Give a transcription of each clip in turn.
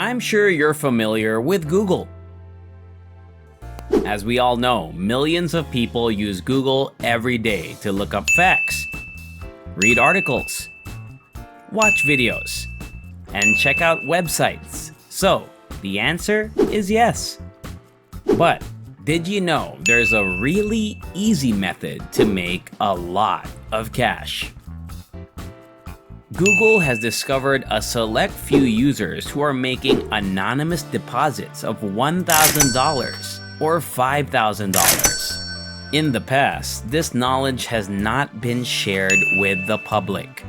I'm sure you're familiar with Google. As we all know, millions of people use Google every day to look up facts, read articles, watch videos, and check out websites. So, the answer is yes. But did you know there's a really easy method to make a lot of cash? Google has discovered a select few users who are making anonymous deposits of $1,000 or $5,000. In the past, this knowledge has not been shared with the public.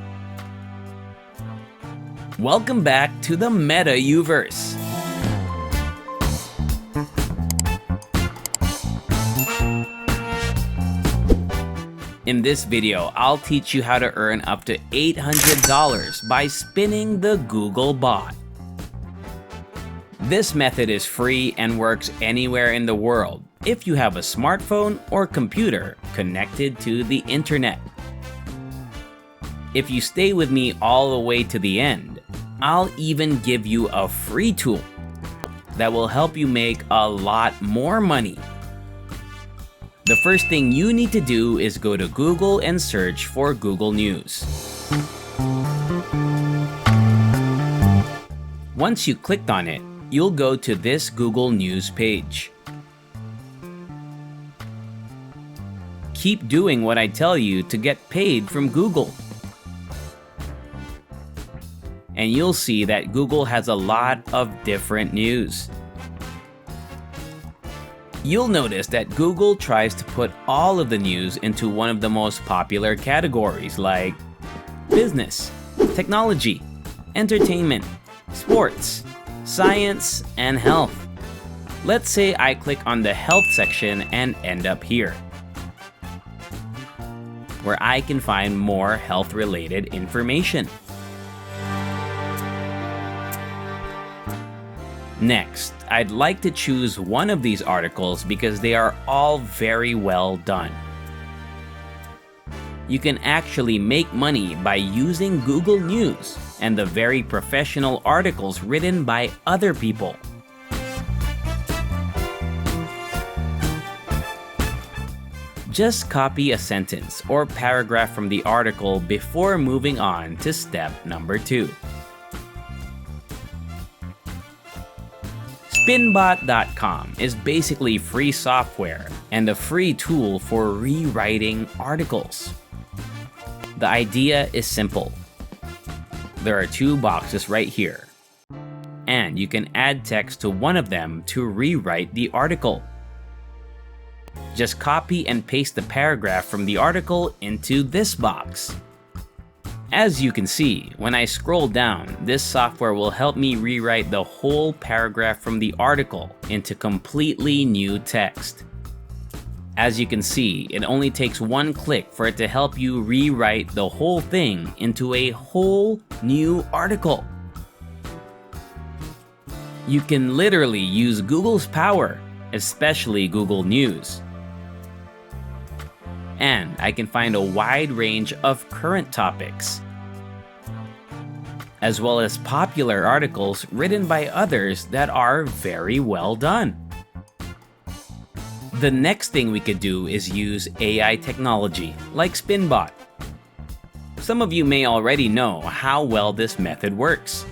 Welcome back to the Meta-Uverse. In this video, I'll teach you how to earn up to $800 by spinning the Googlebot. This method is free and works anywhere in the world if you have a smartphone or computer connected to the internet. If you stay with me all the way to the end, I'll even give you a free tool that will help you make a lot more money. The first thing you need to do is go to Google and search for Google News. Once you clicked on it, you'll go to this Google News page. Keep doing what I tell you to get paid from Google. And you'll see that Google has a lot of different news. You'll notice that Google tries to put all of the news into one of the most popular categories like business, technology, entertainment, sports, science, and health. Let's say I click on the health section and end up here, where I can find more health-related information. Next, I'd like to choose one of these articles because they are all very well done. You can actually make money by using Google News and the very professional articles written by other people. Just copy a sentence or paragraph from the article before moving on to step number 2. Spinbot.com is basically free software and a free tool for rewriting articles. The idea is simple. There are 2 boxes right here, and you can add text to one of them to rewrite the article. Just copy and paste the paragraph from the article into this box. As you can see, when I scroll down, this software will help me rewrite the whole paragraph from the article into completely new text. As you can see, it only takes one click for it to help you rewrite the whole thing into a whole new article. You can literally use Google's power, especially Google News. And I can find a wide range of current topics, as well as popular articles written by others that are very well done. The next thing we could do is use AI technology, like Spinbot. Some of you may already know how well this method works.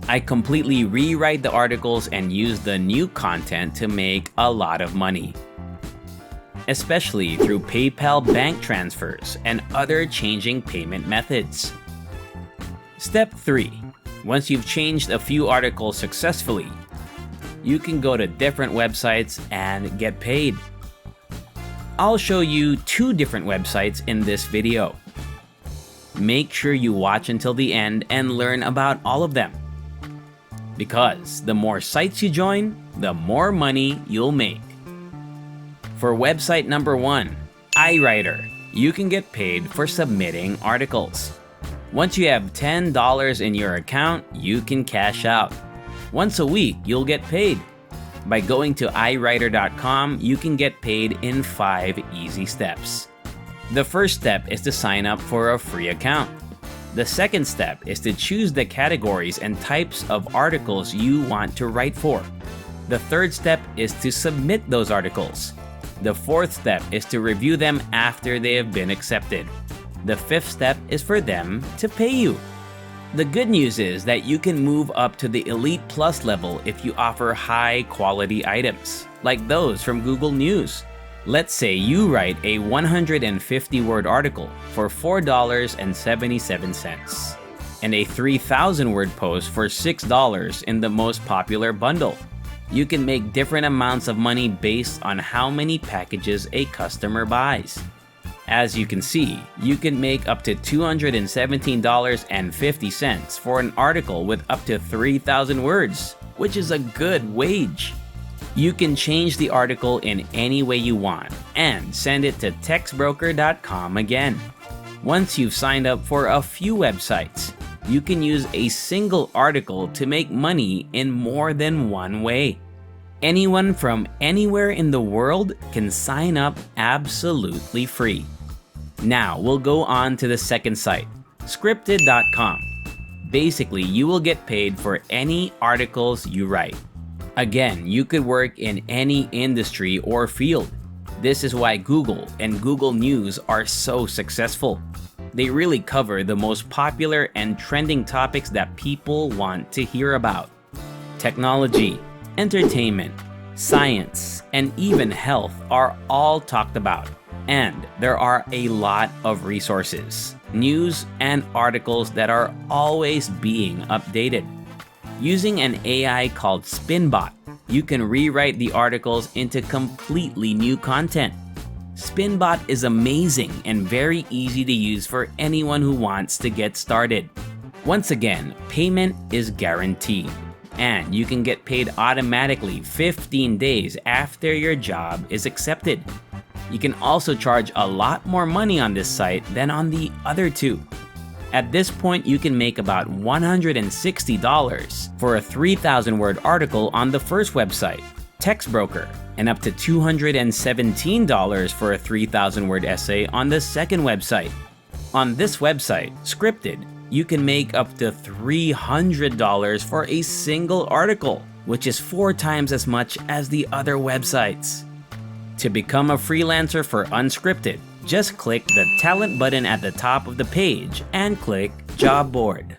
I completely rewrite the articles and use the new content to make a lot of money, especially through PayPal bank transfers and other changing payment methods. Step 3. Once you've changed a few articles successfully, you can go to different websites and get paid. I'll show you 2 different websites in this video. Make sure you watch until the end and learn about all of them, because the more sites you join, the more money you'll make. For website number 1, iWriter, you can get paid for submitting articles. Once you have $10 in your account, you can cash out. Once a week, you'll get paid. By going to iWriter.com, you can get paid in 5 easy steps. The first step is to sign up for a free account. The second step is to choose the categories and types of articles you want to write for. The third step is to submit those articles. The fourth step is to review them after they have been accepted. The fifth step is for them to pay you. The good news is that you can move up to the Elite Plus level if you offer high-quality items, like those from Google News. Let's say you write a 150-word article for $4.77 and a 3,000-word post for $6 in the most popular bundle. You can make different amounts of money based on how many packages a customer buys. As you can see, you can make up to $217.50 for an article with up to 3,000 words, which is a good wage. You can change the article in any way you want and send it to textbroker.com again. Once you've signed up for a few websites, you can use a single article to make money in more than one way. Anyone from anywhere in the world can sign up absolutely free. Now we'll go on to the second site, scripted.com. Basically, you will get paid for any articles you write. Again, you could work in any industry or field. This is why Google and Google News are so successful. They really cover the most popular and trending topics that people want to hear about. Technology, entertainment, science, and even health are all talked about. And there are a lot of resources, news, and articles that are always being updated. Using an AI called Spinbot, you can rewrite the articles into completely new content. Spinbot is amazing and very easy to use for anyone who wants to get started. Once again, payment is guaranteed, and you can get paid automatically 15 days after your job is accepted. You can also charge a lot more money on this site than on the other two. At this point, you can make about $160 for a 3,000-word article on the first website, TextBroker, and up to $217 for a 3,000-word essay on the second website. On this website, Scripted, you can make up to $300 for a single article, which is 4 times as much as the other websites. To become a freelancer for Unscripted, just click the Talent button at the top of the page and click Job Board.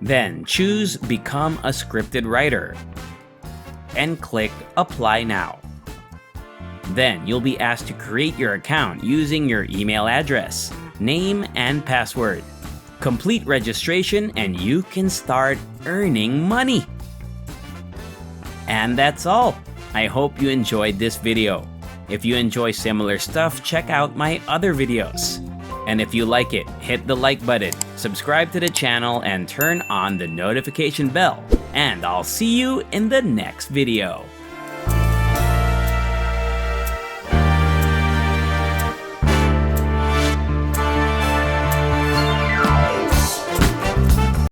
Then choose Become a Scripted Writer and click Apply Now. Then you'll be asked to create your account using your email address, name, and password. Complete registration and you can start earning money. And that's all. I hope you enjoyed this video. If you enjoy similar stuff, check out my other videos. And if you like it, hit the like button, subscribe to the channel, and turn on the notification bell. And I'll see you in the next video.